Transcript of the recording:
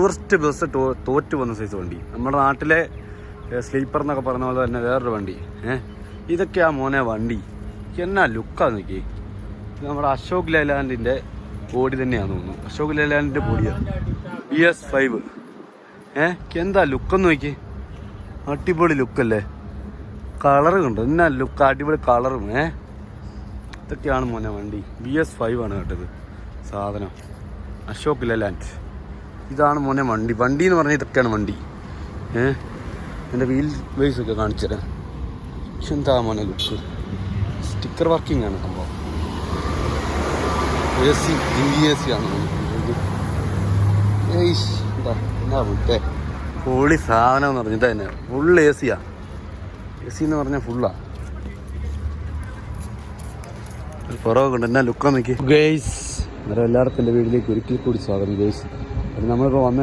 Tourist bus തോറ്റു പോകുന്ന size വണ്ടി. നമ്മുടെ നാട്ടിലെ സ്ലീപ്പർ എന്നൊക്കെ പറഞ്ഞ പോലെ തന്നെ വേറൊരു വണ്ടി. ഇതൊക്കെയാ മോനെ വണ്ടി. എന്നാ ലുക്കാന്ന് നോക്കി. ഇത് നമ്മുടെ അശോക് ലേലാൻഡിൻ്റെ ബോഡി തന്നെയാണെന്ന് തോന്നുന്നു. അശോക് ലേലാൻഡിൻ്റെ ബോഡിയാണ്. BS5. എന്താ ലുക്കെന്ന് നോക്കി. അടിപൊളി ലുക്കല്ലേ. കളറ് കണ്ടോ എന്നാ ലുക്ക്. അടിപൊളി കളറും. ഇതൊക്കെയാണ് മോനെ വണ്ടി. BS5 ആണ് കേട്ടത് സാധനം. അശോക് ലേലാൻഡ്. ഇതാണ് മോനെ വണ്ടി. വണ്ടി എന്ന് പറഞ്ഞാൽ ഇതൊക്കെയാണ് വണ്ടി. എൻ്റെ വീൽ ബേസ് ഒക്കെ കാണിച്ചു തരാം. പക്ഷെ എന്താ മോനെ ലുക്ക്. സ്റ്റിക്കർ വർക്കിംഗ് ആണ് സംഭവം. AC AC ആണ്. എന്താ എന്നാ വിട്ടേ. പൊളി സാധനം എന്ന് പറഞ്ഞത് തന്നെ. ഫുൾ AC എന്ന് പറഞ്ഞാൽ ഫുള്ളാ. പുറമൊക്കെ ഉണ്ട്. എന്നാ ലുക്കാ നോക്കി ഗേയ്സ്. അന്നേരം എല്ലാവർക്കും എൻ്റെ വീട്ടിലേക്ക് ഒരിക്കൽ കൂടി സ്വാഗതം ഗേയ്സ്. നമ്മളിപ്പോൾ വന്നു